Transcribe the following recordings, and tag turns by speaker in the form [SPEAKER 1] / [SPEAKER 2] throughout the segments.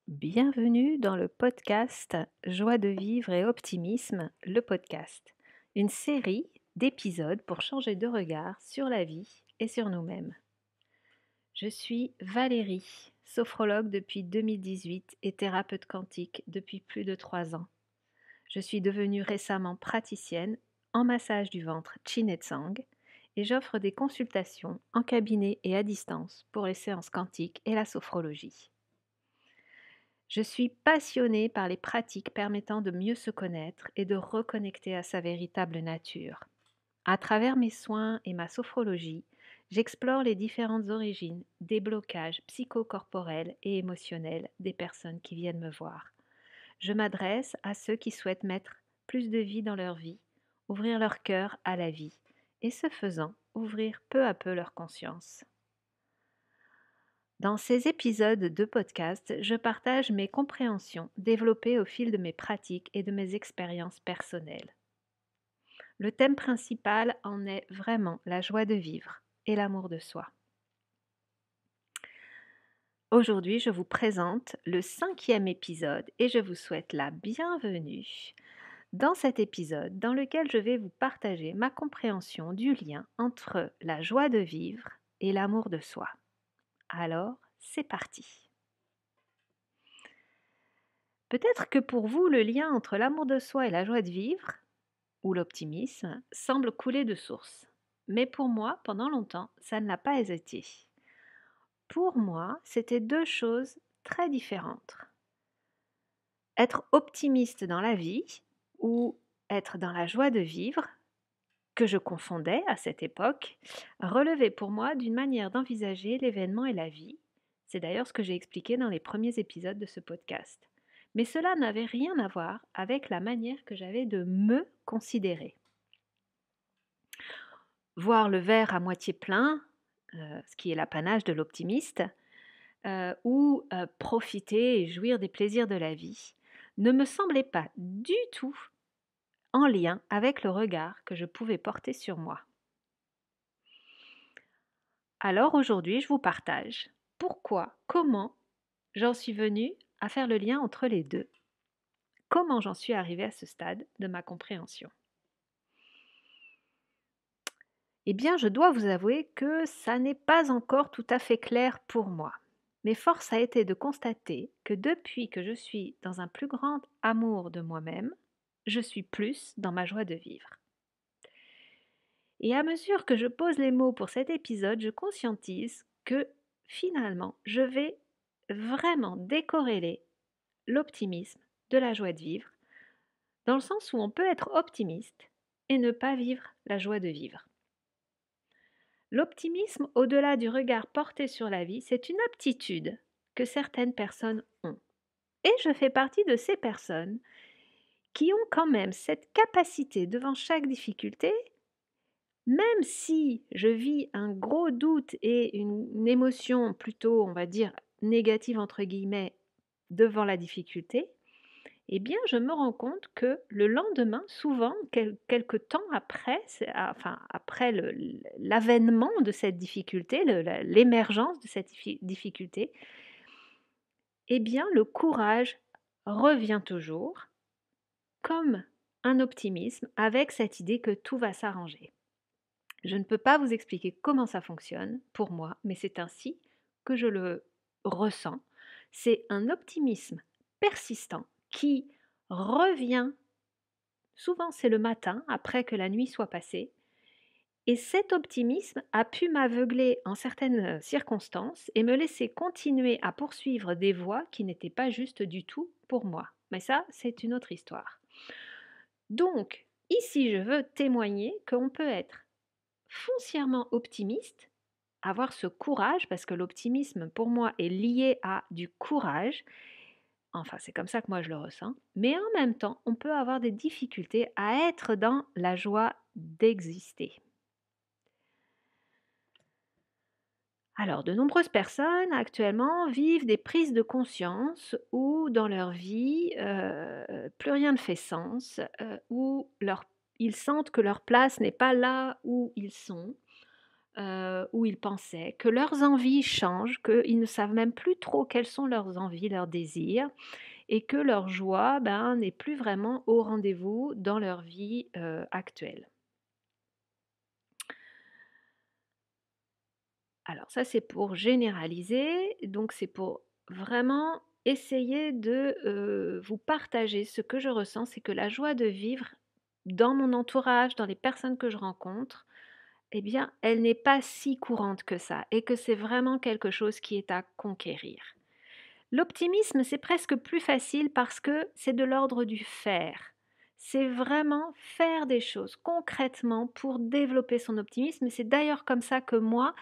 [SPEAKER 1] Bienvenue dans le podcast Joie de vivre et optimisme, le podcast, une série d'épisodes pour changer de regard sur la vie et sur nous-mêmes. Je suis Valérie, sophrologue depuis 2018 et thérapeute quantique depuis plus de 3 ans. Je suis devenue récemment praticienne en massage du ventre Chin et Tsang et j'offre des consultations en cabinet et à distance pour les séances quantiques et la sophrologie. Je suis passionnée par les pratiques permettant de mieux se connaître et de reconnecter à sa véritable nature. À travers mes soins et ma sophrologie, j'explore les différentes origines des blocages psychocorporels et émotionnels des personnes qui viennent me voir. Je m'adresse à ceux qui souhaitent mettre plus de vie dans leur vie, ouvrir leur cœur à la vie et ce faisant, ouvrir peu à peu leur conscience. Dans ces épisodes de podcast, je partage mes compréhensions développées au fil de mes pratiques et de mes expériences personnelles. Le thème principal en est vraiment la joie de vivre et l'amour de soi. Aujourd'hui, je vous présente le 5e épisode et je vous souhaite la bienvenue dans cet épisode dans lequel je vais vous partager ma compréhension du lien entre la joie de vivre et l'amour de soi. Alors, c'est parti! Peut-être que pour vous, le lien entre l'amour de soi et la joie de vivre, ou l'optimisme, semble couler de source. Mais pour moi, pendant longtemps, ça ne l'a pas été. Pour moi, c'était deux choses très différentes. Être optimiste dans la vie ou être dans la joie de vivre, que je confondais à cette époque, relevait pour moi d'une manière d'envisager l'événement et la vie. C'est d'ailleurs ce que j'ai expliqué dans les premiers épisodes de ce podcast. Mais cela n'avait rien à voir avec la manière que j'avais de me considérer. Voir le verre à moitié plein, ce qui est l'apanage de l'optimiste, ou profiter et jouir des plaisirs de la vie, ne me semblait pas du tout en lien avec le regard que je pouvais porter sur moi. Alors aujourd'hui, je vous partage pourquoi, comment j'en suis venue à faire le lien entre les deux. Comment j'en suis arrivée à ce stade de ma compréhension. Eh bien, je dois vous avouer que ça n'est pas encore tout à fait clair pour moi. Mais force a été de constater que depuis que je suis dans un plus grand amour de moi-même, je suis plus dans ma joie de vivre. Et à mesure que je pose les mots pour cet épisode, je conscientise que finalement, je vais vraiment décorréler l'optimisme de la joie de vivre, dans le sens où on peut être optimiste et ne pas vivre la joie de vivre. L'optimisme, au-delà du regard porté sur la vie, c'est une aptitude que certaines personnes ont. Et je fais partie de ces personnes qui ont quand même cette capacité devant chaque difficulté, même si je vis un gros doute et une émotion plutôt, on va dire, négative entre guillemets, devant la difficulté, eh bien, je me rends compte que le lendemain, souvent, quelque temps après, après l'avènement de cette difficulté, l'émergence de cette difficulté, eh bien, le courage revient toujours comme un optimisme avec cette idée que tout va s'arranger. Je ne peux pas vous expliquer comment ça fonctionne pour moi, mais c'est ainsi que je le ressens. C'est un optimisme persistant qui revient, souvent c'est le matin après que la nuit soit passée, et cet optimisme a pu m'aveugler en certaines circonstances et me laisser continuer à poursuivre des voies qui n'étaient pas justes du tout pour moi. Mais ça, c'est une autre histoire. Donc, ici, je veux témoigner qu'on peut être foncièrement optimiste, avoir ce courage, parce que l'optimisme pour moi est lié à du courage, enfin c'est comme ça que moi je le ressens, mais en même temps on peut avoir des difficultés à être dans la joie d'exister. Alors de nombreuses personnes actuellement vivent des prises de conscience où dans leur vie plus rien ne fait sens, où ils sentent que leur place n'est pas là où ils sont. où ils pensaient, que leurs envies changent, qu'ils ne savent même plus trop quelles sont leurs envies, leurs désirs et que leur joie, ben, n'est plus vraiment au rendez-vous dans leur vie, actuelle. Alors ça, c'est pour généraliser, donc c'est pour vraiment essayer de, vous partager ce que je ressens. C'est que la joie de vivre dans mon entourage, dans les personnes que je rencontre, eh bien, elle n'est pas si courante que ça et que c'est vraiment quelque chose qui est à conquérir. L'optimisme, c'est presque plus facile parce que c'est de l'ordre du faire. C'est vraiment faire des choses concrètement pour développer son optimisme et c'est d'ailleurs comme ça que moi,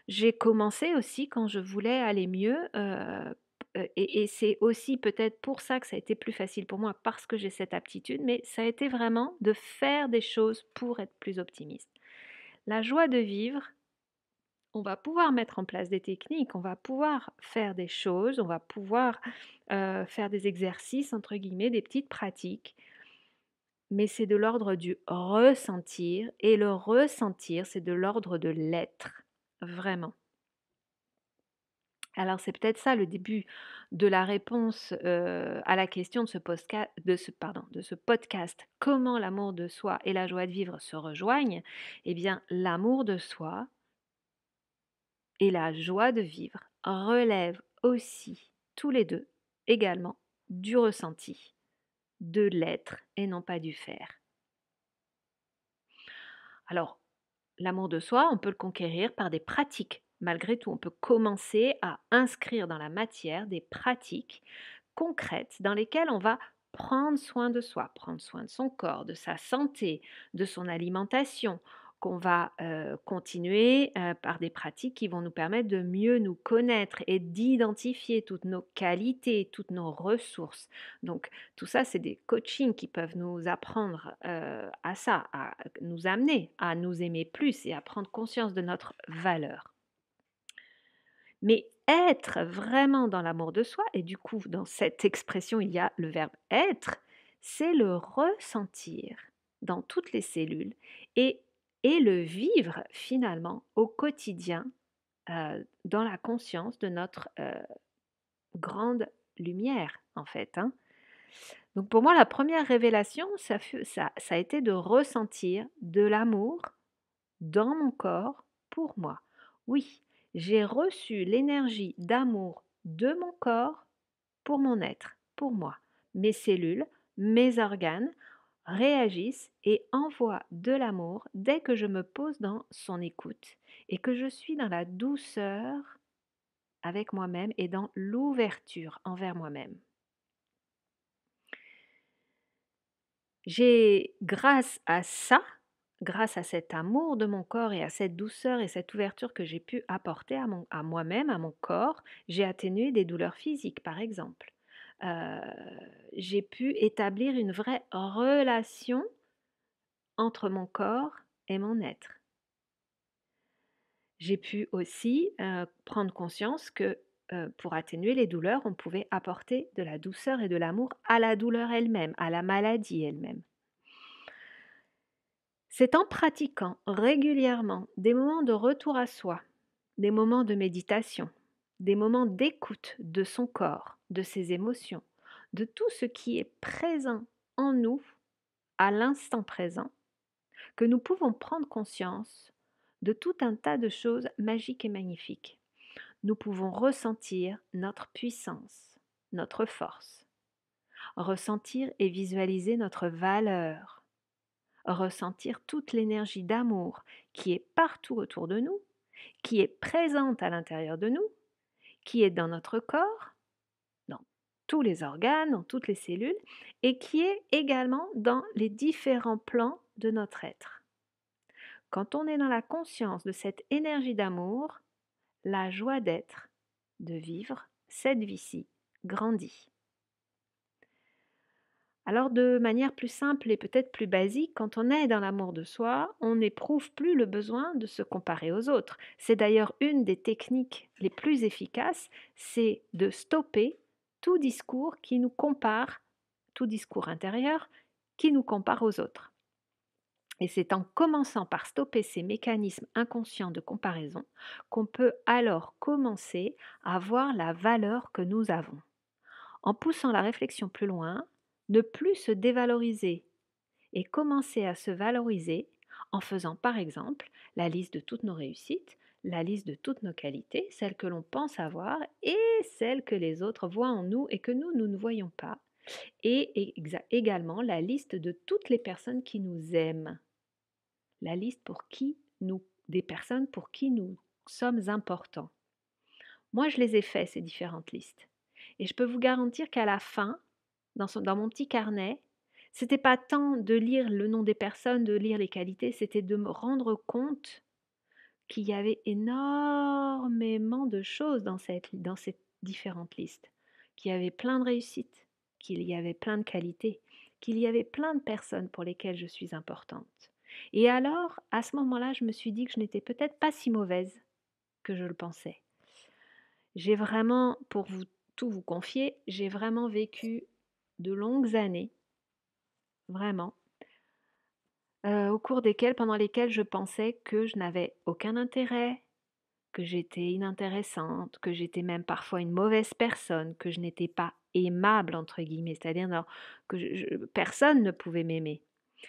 [SPEAKER 1] j'ai commencé aussi quand je voulais aller mieux, et c'est aussi peut-être pour ça que ça a été plus facile pour moi parce que j'ai cette aptitude, mais ça a été vraiment de faire des choses pour être plus optimiste. La joie de vivre, on va pouvoir mettre en place des techniques, on va pouvoir faire des choses, on va pouvoir, faire des «exercices» entre guillemets, des petites pratiques, mais c'est de l'ordre du ressentir et le ressentir, c'est de l'ordre de l'être, vraiment. Alors c'est peut-être ça le début de la réponse, à la question de ce podcast. Comment l'amour de soi et la joie de vivre se rejoignent? Eh bien, l'amour de soi et la joie de vivre relèvent aussi, tous les 2 également, du ressenti, de l'être et non pas du faire. Alors, l'amour de soi, on peut le conquérir par des pratiques. Malgré tout, on peut commencer à inscrire dans la matière des pratiques concrètes dans lesquelles on va prendre soin de soi, prendre soin de son corps, de sa santé, de son alimentation, qu'on va continuer par des pratiques qui vont nous permettre de mieux nous connaître et d'identifier toutes nos qualités, toutes nos ressources. Donc tout ça, c'est des coachings qui peuvent nous apprendre à ça, à nous amener à nous aimer plus et à prendre conscience de notre valeur. Mais être vraiment dans l'amour de soi, et du coup, dans cette expression, il y a le verbe être, c'est le ressentir dans toutes les cellules et, et le vivre finalement au quotidien dans la conscience de notre grande lumière, en fait, hein. Donc pour moi, la première révélation, ça a été de ressentir de l'amour dans mon corps pour moi. Oui, j'ai reçu l'énergie d'amour de mon corps pour mon être, pour moi. Mes cellules, mes organes réagissent et envoient de l'amour dès que je me pose dans son écoute et que je suis dans la douceur avec moi-même et dans l'ouverture envers moi-même. J'ai, grâce à ça, grâce à cet amour de mon corps et à cette douceur et cette ouverture que j'ai pu apporter à moi-même, à mon corps, j'ai atténué des douleurs physiques, par exemple. Heu, j'ai pu établir une vraie relation entre mon corps et mon être. J'ai pu aussi, prendre conscience que, pour atténuer les douleurs, on pouvait apporter de la douceur et de l'amour à la douleur elle-même, à la maladie elle-même. C'est en pratiquant régulièrement des moments de retour à soi, des moments de méditation, des moments d'écoute de son corps, de ses émotions, de tout ce qui est présent en nous à l'instant présent, que nous pouvons prendre conscience de tout un tas de choses magiques et magnifiques. Nous pouvons ressentir notre puissance, notre force, ressentir et visualiser notre valeur, ressentir toute l'énergie d'amour qui est partout autour de nous, qui est présente à l'intérieur de nous, qui est dans notre corps, dans tous les organes, dans toutes les cellules, et qui est également dans les différents plans de notre être. Quand on est dans la conscience de cette énergie d'amour, la joie d'être, de vivre cette vie-ci, grandit. Alors de manière plus simple et peut-être plus basique, quand on est dans l'amour de soi, on n'éprouve plus le besoin de se comparer aux autres. C'est d'ailleurs une des techniques les plus efficaces, c'est de stopper tout discours qui nous compare, tout discours intérieur qui nous compare aux autres. Et c'est en commençant par stopper ces mécanismes inconscients de comparaison qu'on peut alors commencer à voir la valeur que nous avons. En poussant la réflexion plus loin, ne plus se dévaloriser et commencer à se valoriser en faisant par exemple la liste de toutes nos réussites, la liste de toutes nos qualités, celles que l'on pense avoir et celles que les autres voient en nous et que nous ne voyons pas, et également la liste de toutes les personnes qui nous aiment, la liste des personnes pour qui nous sommes importants. Moi, je les ai fait, ces différentes listes. Et je peux vous garantir qu'à la fin, dans mon petit carnet, c'était pas tant de lire le nom des personnes, de lire les qualités, c'était de me rendre compte qu'il y avait énormément de choses dans ces différentes listes, qu'il y avait plein de réussites, qu'il y avait plein de qualités, qu'il y avait plein de personnes pour lesquelles je suis importante. Et alors, à ce moment-là, je me suis dit que je n'étais peut-être pas si mauvaise que je le pensais. J'ai vraiment, pour tout vous confier, j'ai vraiment vécu de longues années, vraiment, pendant lesquelles je pensais que je n'avais aucun intérêt, que j'étais inintéressante, que j'étais même parfois une mauvaise personne, que je n'étais pas aimable entre guillemets, c'est-à-dire que personne ne pouvait m'aimer.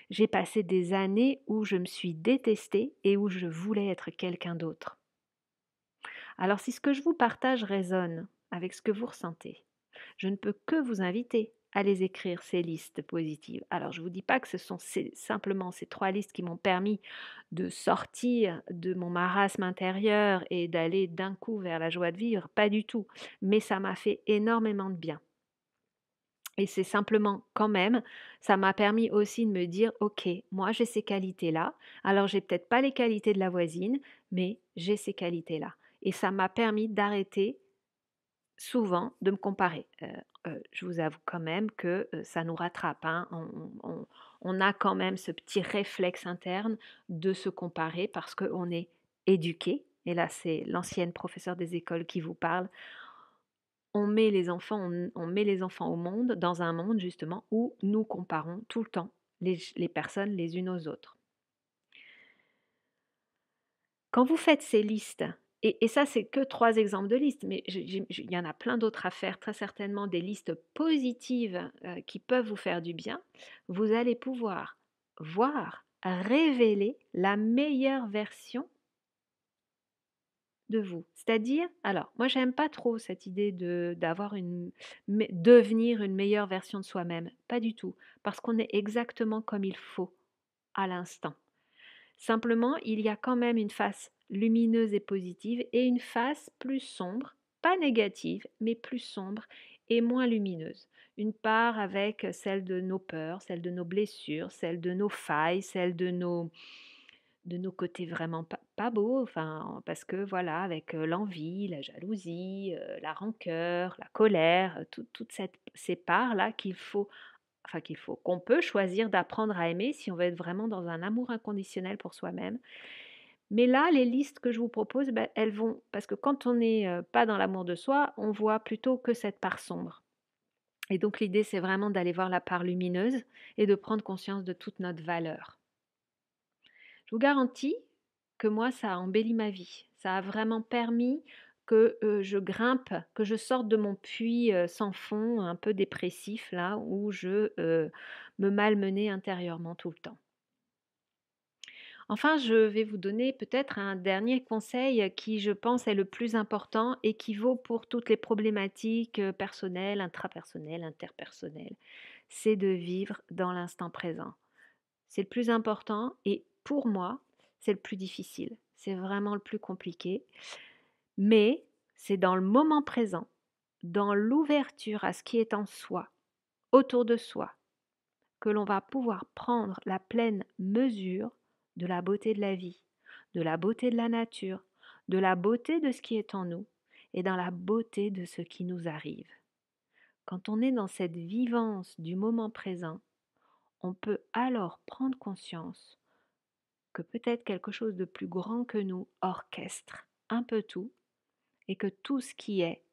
[SPEAKER 1] J'ai passé des années où je me suis détestée et où je voulais être quelqu'un d'autre. Alors si ce que je vous partage résonne avec ce que vous ressentez, je ne peux que vous inviter à les écrire, ces listes positives. Alors je ne vous dis pas que ce sont simplement ces 3 listes qui m'ont permis de sortir de mon marasme intérieur et d'aller d'un coup vers la joie de vivre, pas du tout, mais ça m'a fait énormément de bien. Et c'est simplement quand même, ça m'a permis aussi de me dire: «OK, moi j'ai ces qualités-là, alors j'ai peut-être pas les qualités de la voisine, mais j'ai ces qualités-là». Et ça m'a permis d'arrêter souvent de me comparer. Je vous avoue quand même que, ça nous rattrape, hein. On a quand même ce petit réflexe interne de se comparer parce qu'on est éduqué, et là c'est l'ancienne professeure des écoles qui vous parle. On met les enfants au monde, dans un monde justement où nous comparons tout le temps les personnes les unes aux autres. Quand vous faites ces listes, et ça c'est que 3 exemples de listes, mais il y en a plein d'autres à faire, très certainement des listes positives, qui peuvent vous faire du bien, vous allez pouvoir voir révéler la meilleure version de vous. C'est-à-dire, alors moi j'aime pas trop cette idée devenir une meilleure version de soi-même, pas du tout, parce qu'on est exactement comme il faut à l'instant. Simplement, il y a quand même une face lumineuse et positive et une face plus sombre, pas négative, mais plus sombre et moins lumineuse. Une part avec celle de nos peurs, celle de nos blessures, celle de nos failles, celle de nos côtés vraiment pas beaux, enfin, parce que voilà, avec l'envie, la jalousie, la rancœur, la colère, toutes ces parts-là qu'on peut choisir d'apprendre à aimer si on veut être vraiment dans un amour inconditionnel pour soi-même. Mais là, les listes que je vous propose, ben, elles vont, parce que quand on n'est pas dans l'amour de soi, on voit plutôt que cette part sombre. Et donc l'idée, c'est vraiment d'aller voir la part lumineuse et de prendre conscience de toute notre valeur. Je vous garantis que moi, ça a embelli ma vie. Ça a vraiment permis que je grimpe, que je sorte de mon puits sans fond, un peu dépressif, là, où je me malmenais intérieurement tout le temps. Enfin, je vais vous donner peut-être un dernier conseil qui, je pense, est le plus important et qui vaut pour toutes les problématiques personnelles, intrapersonnelles, interpersonnelles. C'est de vivre dans l'instant présent. C'est le plus important et pour moi, c'est le plus difficile. C'est vraiment le plus compliqué. Mais c'est dans le moment présent, dans l'ouverture à ce qui est en soi, autour de soi, que l'on va pouvoir prendre la pleine mesure de la beauté de la vie, de la beauté de la nature, de la beauté de ce qui est en nous et dans la beauté de ce qui nous arrive. Quand on est dans cette vivance du moment présent, on peut alors prendre conscience que peut-être quelque chose de plus grand que nous orchestre un peu tout et que tout ce qui est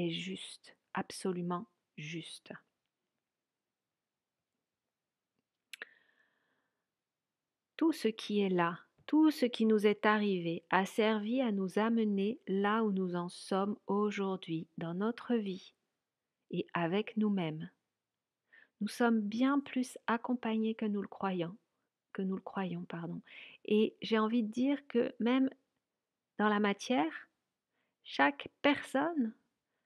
[SPEAKER 1] juste, absolument juste. tout ce qui est là, tout ce qui nous est arrivé a servi à nous amener là où nous en sommes aujourd'hui dans notre vie et avec nous-mêmes. Nous sommes bien plus accompagnés que nous le croyons, pardon. Et j'ai envie de dire que même dans la matière, chaque personne,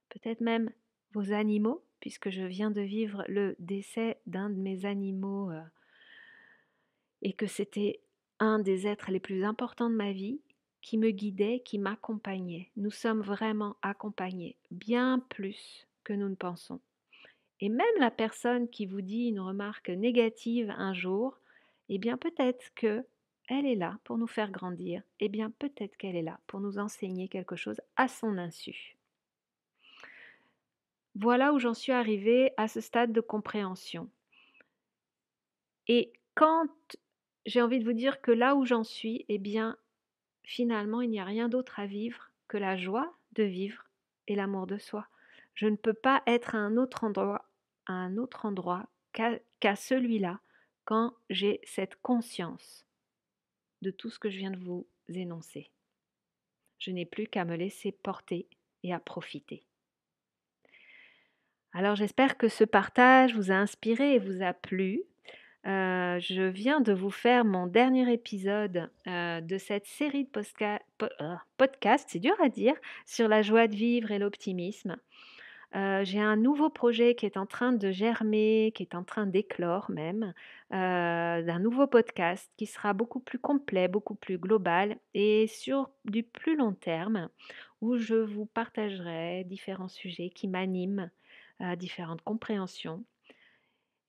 [SPEAKER 1] peut-être même vos animaux, puisque je viens de vivre le décès d'un de mes animaux et que c'était un des êtres les plus importants de ma vie, qui me guidait, qui m'accompagnait. Nous sommes vraiment accompagnés, bien plus que nous ne pensons. Et même la personne qui vous dit une remarque négative un jour, eh bien peut-être que elle est là pour nous faire grandir, eh bien peut-être qu'elle est là pour nous enseigner quelque chose à son insu. Voilà où j'en suis arrivée à ce stade de compréhension. Et quand j'ai envie de vous dire que là où j'en suis, eh bien finalement il n'y a rien d'autre à vivre que la joie de vivre et l'amour de soi. Je ne peux pas être à un autre endroit qu'à celui-là quand j'ai cette conscience de tout ce que je viens de vous énoncer. Je n'ai plus qu'à me laisser porter et à profiter. Alors j'espère que ce partage vous a inspiré et vous a plu. Je viens de vous faire mon dernier épisode de cette série de podcasts, c'est dur à dire, sur la joie de vivre et l'optimisme. J'ai un nouveau projet qui est en train de germer, qui est en train d'éclore même, d'un nouveau podcast qui sera beaucoup plus complet, beaucoup plus global et sur du plus long terme, où je vous partagerai différents sujets qui m'animent, différentes compréhensions,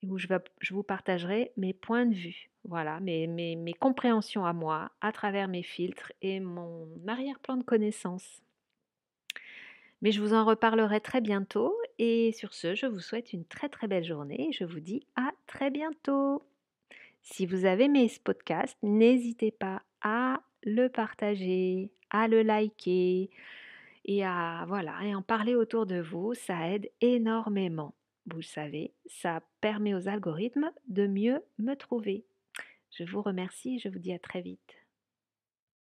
[SPEAKER 1] et où je vous partagerai mes points de vue, voilà, mes compréhensions à moi, à travers mes filtres et mon arrière-plan de connaissances. Mais je vous en reparlerai très bientôt et sur ce, je vous souhaite une très très belle journée et je vous dis à très bientôt. Si vous avez aimé ce podcast, n'hésitez pas à le partager, à le liker et à voilà, et en parler autour de vous, ça aide énormément. Vous le savez, ça permet aux algorithmes de mieux me trouver. Je vous remercie et je vous dis à très vite.